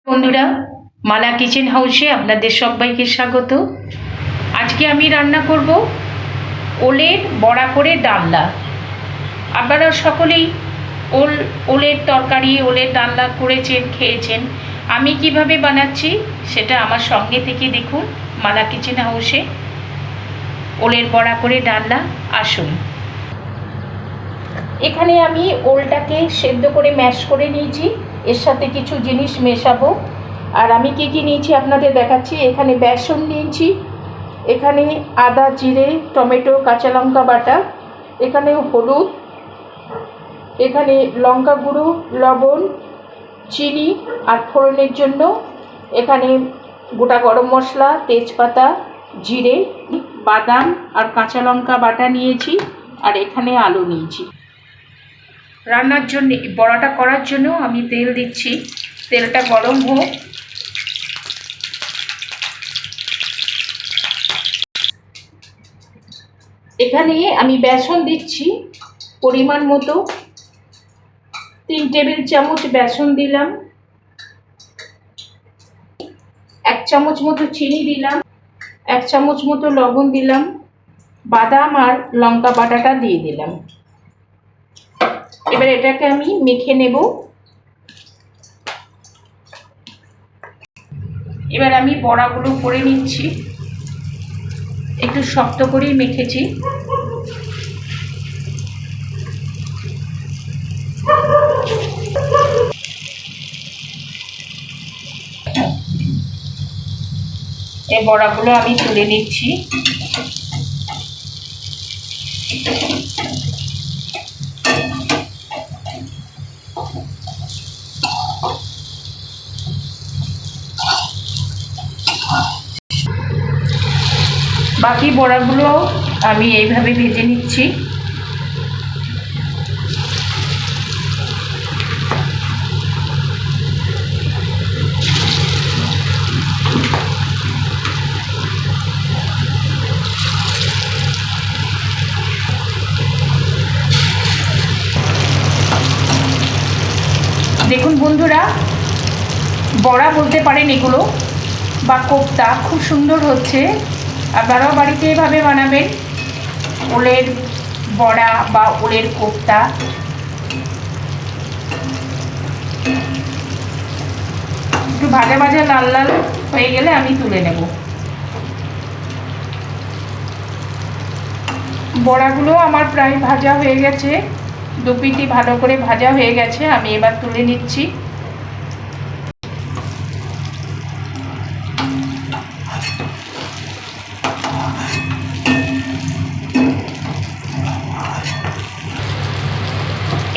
বন্ধুরা, মালা কিচেন হাউসে আপনাদের সবাইকে স্বাগত। আজকে আমি রান্না করব ওলের বড়া করে ডালনা। আপনারা সকলেই ওলের তরকারি, ওলের ডালনা করেছেন, খেয়েছেন। আমি কিভাবে বানাচ্ছি সেটা আমার সঙ্গে থেকে দেখুন মালা কিচেন হাউসে। ওলের বড়া করে ডালনা, আসুন। এখানে আমি ওলটাকে সেদ্ধ করে ম্যাশ করে নিয়েছি, এর সাথে কিছু জিনিস মেশাবো। আর আমি কি কি নিয়েছি আপনাদের দেখাচ্ছি। এখানে বেসন নিয়েছি, এখানে আদা, জিরে, টমেটো, কাঁচা লঙ্কা বাটা, এখানে হলুদ, এখানে লঙ্কা গুঁড়ো, লবণ, চিনি, আর ফোড়নের জন্য এখানে গোটা গরম মশলা, তেজপাতা, জিরে, বাদাম আর কাঁচা লঙ্কা বাটা নিয়েছি। আর এখানে আলু নিয়েছি। রান্নার জন্য, বড়াটা করার জন্য আমি তেল দিচ্ছি। তেলটা গরম হোক। এখানে আমি বেসন দিচ্ছি পরিমাণ মতো। 3 টেবিল চামচ বেসন দিলাম, 1 চামচ মতো চিনি দিলাম, 1 চামচ মতো লবণ দিলাম, বাদাম আর লঙ্কা বাটাটা দিয়ে দিলাম। এবার এটাকে আমি মেখে নেব। এবার আমি বড়াগুলো করে নিচ্ছি। একটু শক্ত করেই মেখেছি। এই বড়াগুলো আমি তুলে নিচ্ছি। বাকি বড়াগুলো আমি এইভাবে ভেজে নিচ্ছি। দেখুন বন্ধুরা, বড়া বলতে পারেন এগুলো, বা কোপ্তা, খুব সুন্দর হচ্ছে। আপনারাও বাড়িতে এভাবে বানাবেন ওলের বড়া বা ওলের কোপ্তা। একটু ভাজা ভাজা লাল লাল হয়ে গেলে আমি তুলে নেব। বড়াগুলো আমার প্রায় ভাজা হয়ে গেছে, 2 পিঠি ভালো করে ভাজা হয়ে গেছে। আমি এবার তুলে নিচ্ছি।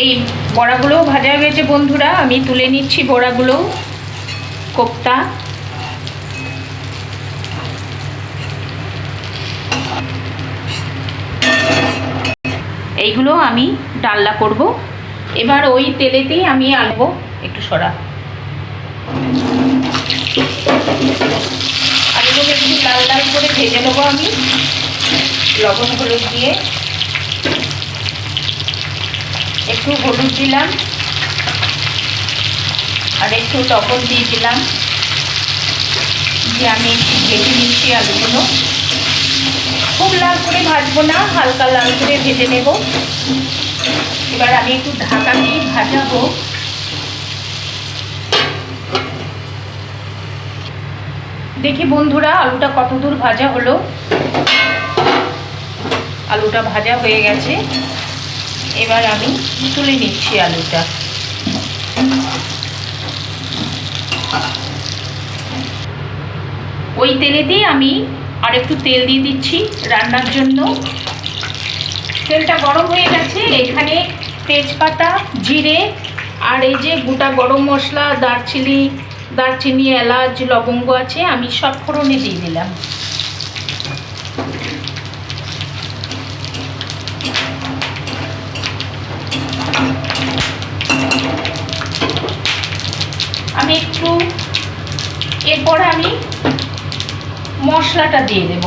এই বড়াগুলোও ভাজা হয়ে গেছে বন্ধুরা, আমি তুলে নিচ্ছি বড়াগুলো, কোপ্তা। এইগুলো আমি ডালনা করব। এবার ওই তেলেতেই আমি আলবো। একটু সরা, আলুগুলো একটু লাল লাল করে ভেজে নেবো আমি লবণ হলুদ দিয়ে। একটু হলুদ দিলাম আর একটু লবণ দিয়ে দিলাম, দিয়ে আমি একটু ভেজে নিচ্ছি আলুগুলো। খুব লাল করে ভাজবো না, হালকা লাল করে ভেজে নেব। এবার আমি একটু ঢাকা দিয়ে ভাজাবো। দেখি বন্ধুরা আলুটা কত দূর ভাজা হলো। আলুটা ভাজা হয়ে গেছে। এবার আমি তুলে নিচ্ছি আলুটা। ওই তেলেতেই আমি আর একটু তেল দিয়ে দিচ্ছি রান্নার জন্য। তেলটা গরম হয়ে গেছে। এখানে তেজপাতা, জিরে আর এই যে গোটা গরম মশলা, দারচিনি, এলাচ, লবঙ্গ আছে, আমি সব ফোড়নে দিয়ে দিলাম। আমি একটু এরপর আমি মশলাটা দিয়ে দেব।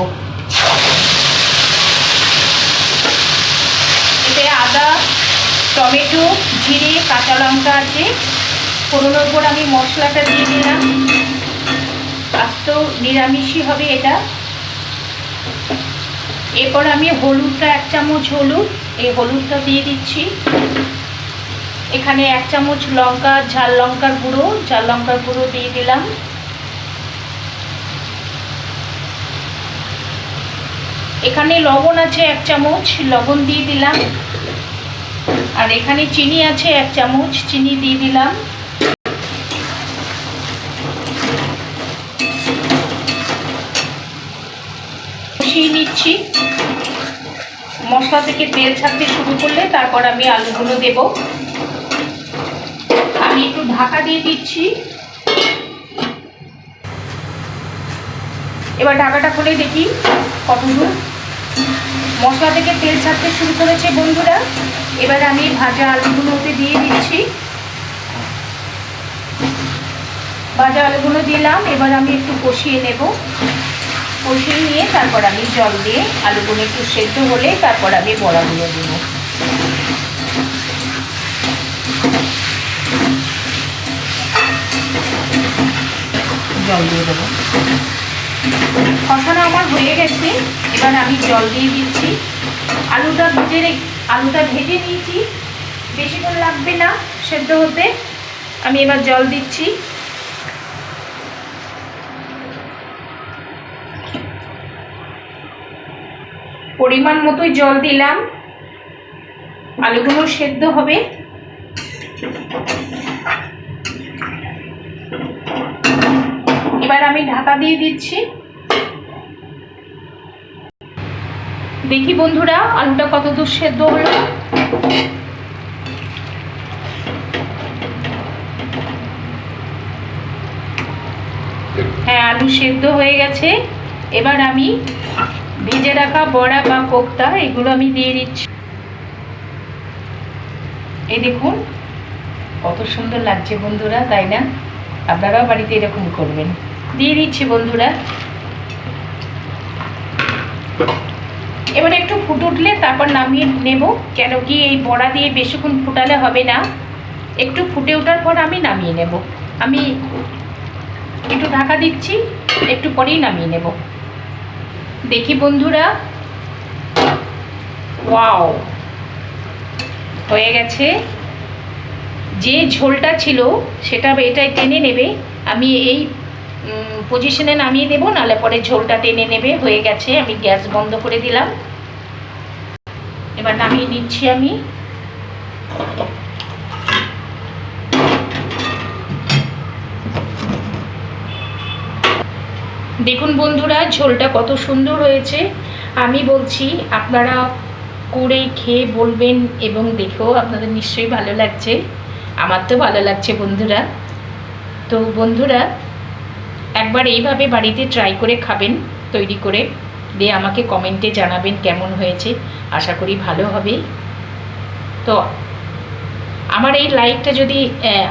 এতে আদা, টমেটো, জিরে, কাঁচা লঙ্কা আছে, ফোড়নের উপর আমি মশলাটা দিয়ে দিলাম। আজ তো নিরামিষই হবে এটা। এরপর আমি হলুদটা 1 চামচ হলুদ, এই হলুদটা দিয়ে দিচ্ছি। এখানে 1 চামচ লঙ্কা, ঝাল লঙ্কার গুঁড়ো দিয়ে দিলাম। এখানে লবণ আছে 1 চামচ, লবণ দিয়ে দিলাম। আর এখানে চিনি আছে 1 চামচ, চিনি দিয়ে দিলাম। কষিয়ে নিচ্ছি। মশলা থেকে তেল ছাড়তে শুরু করলে তারপর আমি আলুগুলো দেব। আমি একটু ঢাকা দিয়ে দিচ্ছি। এবার ঢাকাটা খুলে দেখি কতদূর মশলা থেকে তেল ছাড়তে শুরু করেছে বন্ধুরা। এবার আমি ভাজা আলুগুলোতে দিয়ে দিচ্ছি। ভাজা আলুগুলো দিলাম। এবার আমি একটু কষিয়ে নেব। কষিয়ে নিয়ে তারপর আমি জল দিয়ে আলুগুলো একটু সেদ্ধ হলে তারপর আমি বড়াগুলো দেব। জল দিয়ে দেবো। কষানো আমার হয়ে গেছে। এবার আমি জল দিয়ে দিচ্ছি। আলুটা ভেজে নিয়েছি, বেশিক্ষণ লাগবে না সেদ্ধ হতে। আমি এবার জল দিচ্ছি। পরিমাণ মতোই জল দিলাম। আলুগুলো সেদ্ধ হবে। এবার আমি ঢাকা দিয়ে দিচ্ছি। দেখি বন্ধুরা আলুটা কতদূর সেদ্ধ হলো। হ্যাঁ, আলু সেদ্ধ হয়ে গেছে। এবার আমি ভেজে রাখা বড়া বা কোপ্তা এগুলো আমি দিয়ে দিচ্ছি। এই দেখুন কত সুন্দর লাগছে বন্ধুরা, তাই না? আপনারাও বাড়িতে এরকম করবেন। দিয়ে দিচ্ছি বন্ধুরা। এবার একটু ফুট উঠলে তারপর নামিয়ে নেব, কেন কি এই বড়া দিয়ে বেশিক্ষণ ফুটালে হবে না। একটু ফুটে ওঠার পর আমি নামিয়ে নেব। আমি একটু ঢাকা দিচ্ছি, একটু পরেই নামিয়ে নেব। দেখি বন্ধুরা, ওয়াও, হয়ে গেছে। যে ঝোলটা ছিল সেটা এটাই টেনে নেবে। আমি এই পজিশনে নামিয়ে দেবো, নাহলে পরে ঝোলটা টেনে নেবে। হয়ে গেছে, আমি গ্যাস বন্ধ করে দিলাম। এবার নামিয়ে নিচ্ছি আমি। দেখুন বন্ধুরা ঝোলটা কত সুন্দর হয়েছে। আমি বলছি আপনারা করে খেয়ে বলবেন, এবং দেখেও আপনাদের নিশ্চয়ই ভালো লাগছে। আমার তো ভালো লাগছে বন্ধুরা। তো বন্ধুরা একবার এইভাবে বাড়িতে ট্রাই করে খাবেন, তৈরি করে দিয়ে আমাকে কমেন্টে জানাবেন কেমন হয়েছে। আশা করি ভালো হবে। তো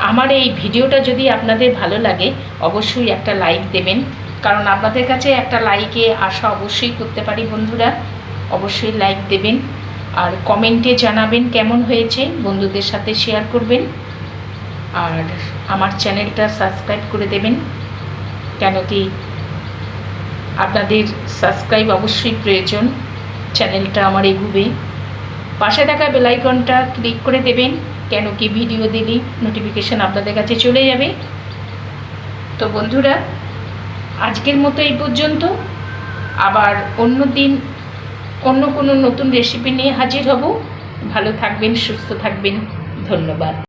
আমার এই ভিডিওটা যদি আপনাদের ভালো লাগে অবশ্যই একটা লাইক দেবেন, কারণ আপনাদের কাছে একটা লাইকে আশা অবশ্যই করতে পারি বন্ধুরা। অবশ্যই লাইক দেবেন আর কমেন্টে জানাবেন কেমন হয়েছে, বন্ধুদের সাথে শেয়ার করবেন। আর আমার চ্যানেলটা সাবস্ক্রাইব করে দেবেন, কেন কি আপনাদের সাবস্ক্রাইব অবশ্যই প্রয়োজন। চ্যানেলটা আমার এগোবে। পাশে থাকা বেল আইকনটা ক্লিক করে দেবেন, কেন কি ভিডিও দিলেই নোটিফিকেশান আপনাদের কাছে চলে যাবে। তো বন্ধুরা আজকের মতো এই পর্যন্ত। আবার অন্য দিন অন্য কোনো নতুন রেসিপি নিয়ে হাজির হব। ভালো থাকবেন, সুস্থ থাকবেন। ধন্যবাদ।